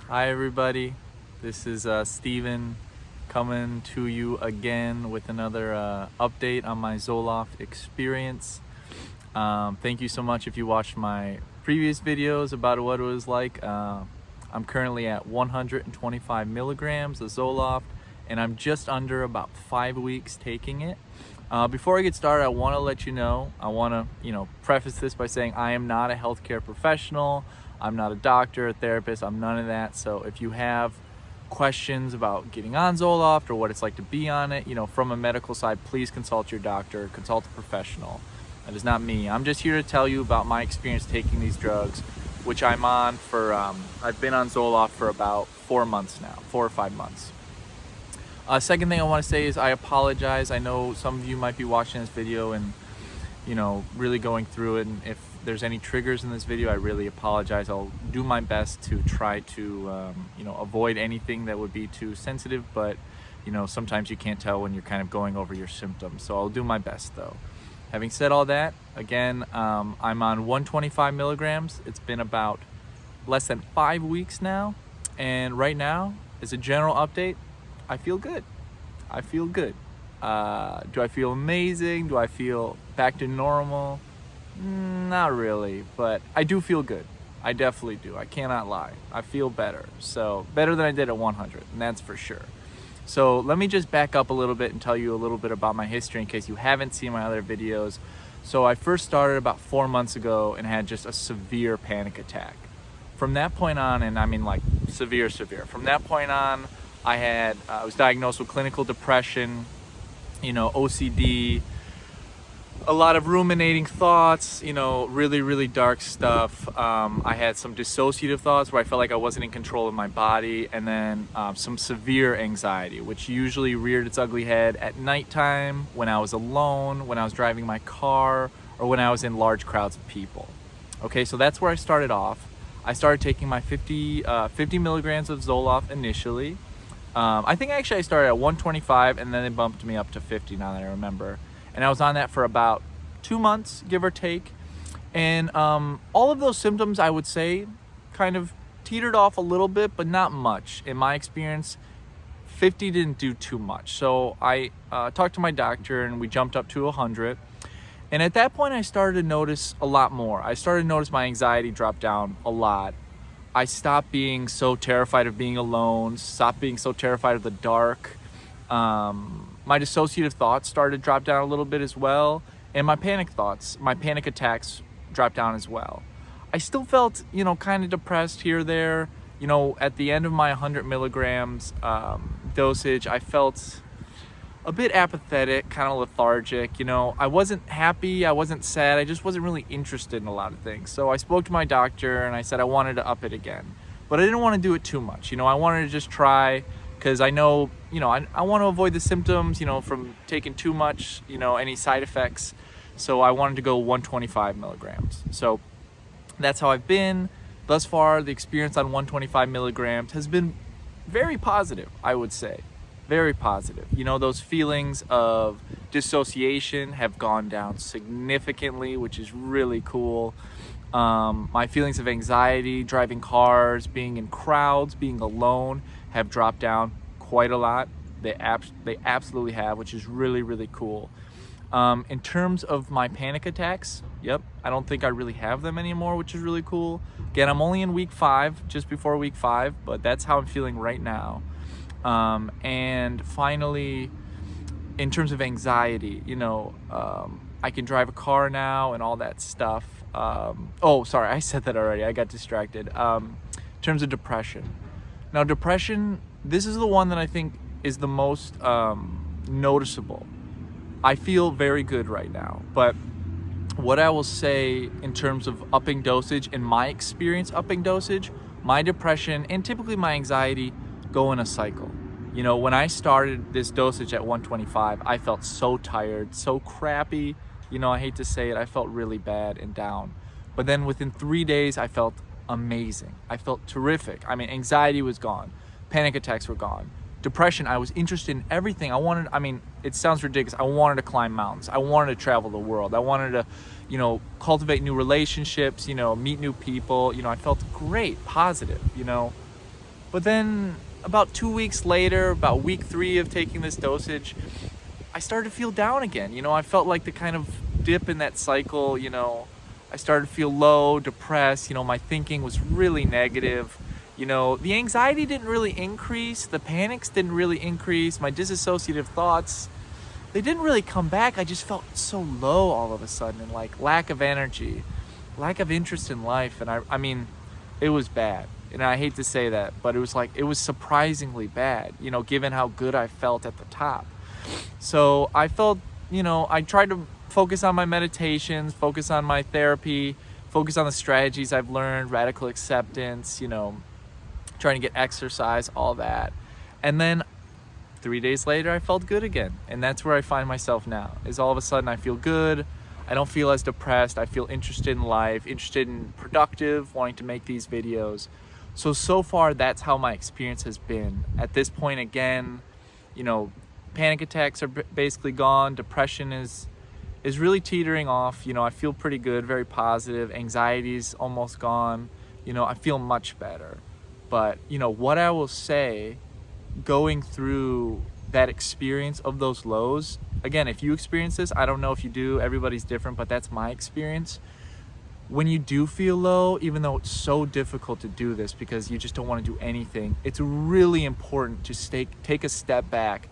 Hi everybody, this is Steven coming to you again with another update on my Zoloft experience. Thank you so much if you watched my previous videos about what it was like. I'm currently at 125 milligrams of Zoloft and I'm just under about 5 weeks taking it. Before I get started, I want to let you know, I want to preface this by saying I am not a healthcare professional. I'm not a doctor, a therapist, I'm none of that. So if you have questions about getting on Zoloft or what it's like to be on it, from a medical side, please consult your doctor, consult a professional. That is not me. I'm just here to tell you about my experience taking these drugs, which I'm on for, I've been on Zoloft for about 4 months now, 4 or 5 months. Second thing I want to say is I apologize. I know some of you might be watching this video and really going through it, and if there's any triggers in this video, I really apologize. I'll do my best to try to avoid anything that would be too sensitive, but sometimes you can't tell when you're kind of going over your symptoms, so I'll do my best though. Having said all that, again, I'm on 125 milligrams. It's been about less than 5 weeks now, and right now, as a general update, I feel good. I feel good. Do I feel amazing? Do I feel back to normal? Not really, but I do feel good. I definitely do. I cannot lie. I feel better. So better than I did at 100, and that's for sure. So let me just back up a little bit and tell you a little bit about my history in case you haven't seen my other videos. So I first started about 4 months ago and had just a severe panic attack. From that point on, and I mean like severe. From that point on, I was diagnosed with clinical depression, OCD, a lot of ruminating thoughts, really dark stuff. I had some dissociative thoughts where I felt like I wasn't in control of my body, and then some severe anxiety, which usually reared its ugly head at nighttime, when I was alone, when I was driving my car, or when I was in large crowds of people. Okay, so that's where I started off. I started taking my 50 milligrams of Zoloft initially. I think actually I started at 125 and then they bumped me up to 50 now that I remember. And I was on that for about 2 months, give or take. And all of those symptoms, I would say, kind of teetered off a little bit, but not much. In my experience, 50 didn't do too much. So I talked to my doctor and we jumped up to 100. And at that point, I started to notice a lot more. I started to notice my anxiety drop down a lot. I stopped being so terrified of being alone, stopped being so terrified of the dark. My dissociative thoughts started to drop down a little bit as well. And my panic attacks dropped down as well. I still felt, kind of depressed here or there. At the end of my 100 milligrams dosage, I felt a bit apathetic, kind of lethargic. I wasn't happy, I wasn't sad, I just wasn't really interested in a lot of things. So I spoke to my doctor and I said I wanted to up it again. But I didn't want to do it too much. I wanted to just try, because I know, I want to avoid the symptoms, from taking too much, any side effects. So I wanted to go 125 milligrams. So that's how I've been. Thus far, the experience on 125 milligrams has been very positive, I would say. Very positive. Those feelings of dissociation have gone down significantly, which is really cool. My feelings of anxiety, driving cars, being in crowds, being alone, have dropped down quite a lot. They absolutely have, which is really cool. In terms of my panic attacks, I don't think I really have them anymore, which is really cool. Again, I'm only in week 5, just before week 5, but that's how I'm feeling right now. And finally, in terms of anxiety, I can drive a car now and all that stuff. Oh, sorry, I said that already. I got distracted. In terms of depression. Now, depression, this is the one that I think is the most noticeable. I feel very good right now, but what I will say in terms of upping dosage, in my experience upping dosage, my depression and typically my anxiety go in a cycle. When I started this dosage at 125, I felt so tired, so crappy. I hate to say it, I felt really bad and down. But then within 3 days, I felt amazing. I felt terrific. Anxiety was gone. Panic attacks were gone. Depression, I was interested in everything. It sounds ridiculous. I wanted to climb mountains. I wanted to travel the world. I wanted to, cultivate new relationships, meet new people. I felt great, positive, But then about 2 weeks later, about week 3 of taking this dosage, I started to feel down again. You know, I felt like the kind of dip in that cycle. You know, I started to feel low, depressed. You know, my thinking was really negative. You know, the anxiety didn't really increase, the panics didn't really increase, my disassociative thoughts, they didn't really come back. I just felt so low all of a sudden, and like lack of energy, lack of interest in life. And I mean, it was bad. And I hate to say that, but it was surprisingly bad, you know, given how good I felt at the top. So I felt, you know, I tried to focus on my meditations, focus on my therapy, focus on the strategies I've learned, radical acceptance, you know, trying to get exercise, all that. And then 3 days later, I felt good again. And that's where I find myself now, is all of a sudden I feel good. I don't feel as depressed. I feel interested in life, interested in productive, wanting to make these videos. So far, that's how my experience has been. At this point, again, you know, panic attacks are basically gone. Depression is really teetering off. You know, I feel pretty good, very positive. Anxiety's almost gone. You know, I feel much better. But, you know, what I will say, going through that experience of those lows, again, if you experience this, I don't know if you do, everybody's different, but that's my experience. When you do feel low, even though it's so difficult to do this because you just don't want to do anything, it's really important to take a step back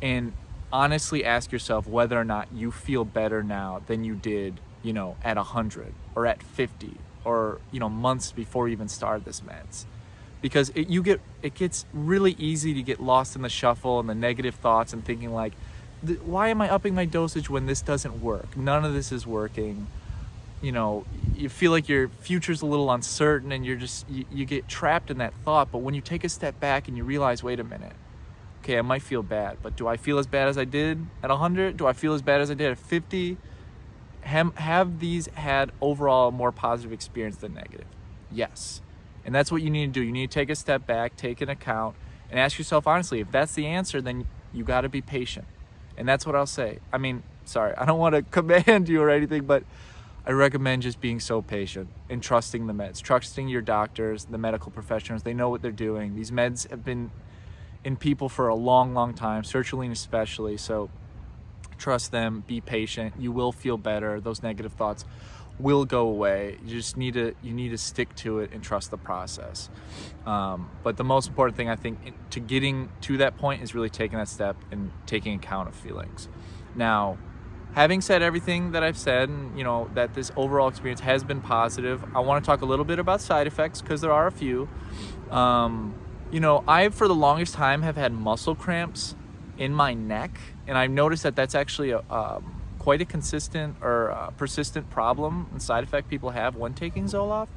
and honestly ask yourself whether or not you feel better now than you did, you know, at 100 or at 50 or, you know, months before you even started this meds. Because it gets really easy to get lost in the shuffle and the negative thoughts and thinking like, why am I upping my dosage when this doesn't work? None of this is working. You know, you feel like your future's a little uncertain and you get trapped in that thought. But when you take a step back and you realize, wait a minute, okay, I might feel bad, but do I feel as bad as I did at 100? Do I feel as bad as I did at 50? Have these had overall a more positive experience than negative? Yes. And that's what you need to do. You need to take a step back, take an account, and ask yourself honestly, if that's the answer, then you got to be patient. And that's what I'll say. I mean, sorry, I don't want to command you or anything, but I recommend just being so patient and trusting the meds, trusting your doctors, the medical professionals. They know what they're doing. These meds have been in people for a long, long time, sertraline especially. So trust them, be patient. You will feel better. Those negative thoughts will go away. You just need to stick to it and trust the process. But the most important thing, I think, to getting to that point is really taking that step and taking account of feelings. Now, having said everything that I've said, and you know that this overall experience has been positive, I want to talk a little bit about side effects because there are a few. You know, I for the longest time have had muscle cramps in my neck, and I've noticed that that's actually quite a consistent or persistent problem and side effect people have when taking Zoloft.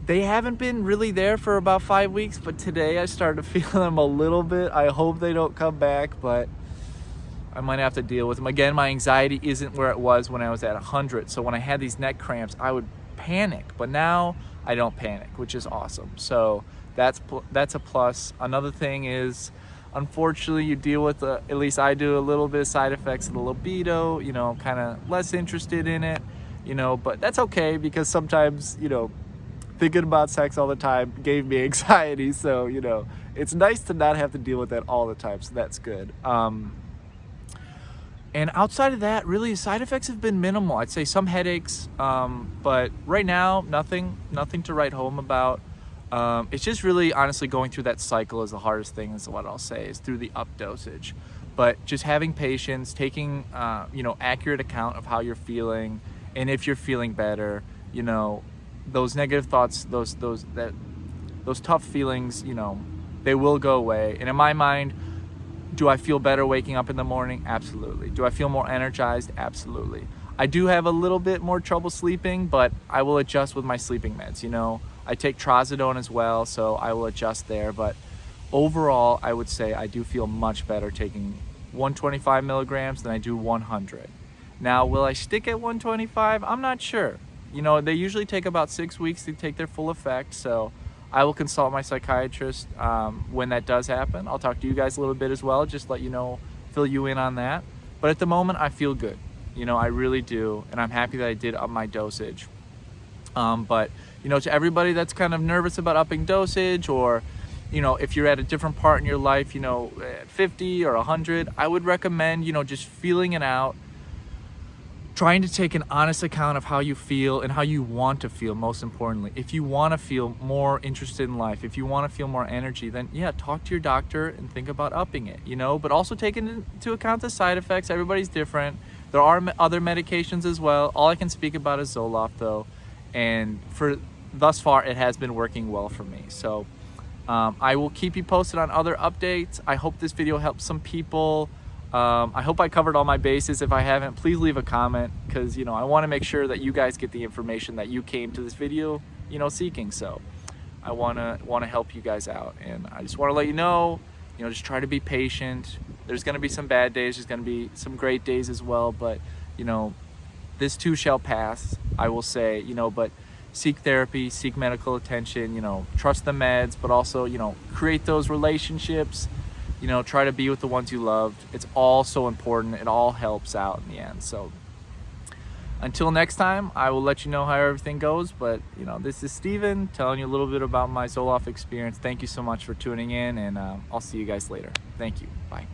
They haven't been really there for about 5 weeks, but today I started to feel them a little bit. I hope they don't come back, but I might have to deal with them. Again, my anxiety isn't where it was when I was at 100. So when I had these neck cramps, I would panic, but now I don't panic, which is awesome. So that's a plus. Another thing is, unfortunately, you deal with, at least I do, a little bit of side effects of the libido, you know, kind of less interested in it, you know, but that's okay because sometimes, you know, thinking about sex all the time gave me anxiety. So, you know, it's nice to not have to deal with that all the time. So that's good. And outside of that, really, side effects have been minimal. I'd say some headaches, but right now, nothing to write home about. It's just really, honestly, going through that cycle is the hardest thing, is what I'll say, is through the up dosage. But just having patience, taking, you know, accurate account of how you're feeling, and if you're feeling better, you know, those negative thoughts, those tough feelings, you know, they will go away. And in my mind, do I feel better waking up in the morning? Absolutely. Do I feel more energized? Absolutely. I do have a little bit more trouble sleeping, but I will adjust with my sleeping meds. You know, I take trazodone as well, so I will adjust there. But overall, I would say I do feel much better taking 125 milligrams than I do 100. Now, will I stick at 125? I'm not sure. You know, they usually take about 6 weeks to take their full effect, so I will consult my psychiatrist when that does happen. I'll talk to you guys a little bit as well, just let you know, fill you in on that. But at the moment, I feel good. You know, I really do, and I'm happy that I did up my dosage. But, you know, to everybody that's kind of nervous about upping dosage, or, you know, if you're at a different part in your life, you know, at 50 or 100, I would recommend, you know, just feeling it out, trying to take an honest account of how you feel and how you want to feel. Most importantly, if you want to feel more interested in life, if you want to feel more energy, then yeah, talk to your doctor and think about upping it, you know, but also take into account the side effects. Everybody's different. There are other medications as well. All I can speak about is Zoloft though, and for thus far it has been working well for me. So I will keep you posted on other updates. I hope this video helps some people. I hope I covered all my bases. If I haven't, please leave a comment, because, you know, I want to make sure that you guys get the information that you came to this video, you know, seeking. So I want to help you guys out, and I just want to let you know, just try to be patient. There's going to be some bad days. There's going to be some great days as well, but, you know, this too shall pass, I will say, but seek therapy, seek medical attention, trust the meds, but also, create those relationships, try to be with the ones you loved. It's all so important. It all helps out in the end. So until next time, I will let you know how everything goes. But, this is Steven telling you a little bit about my Zoloft experience. Thank you so much for tuning in, and I'll see you guys later. Thank you. Bye.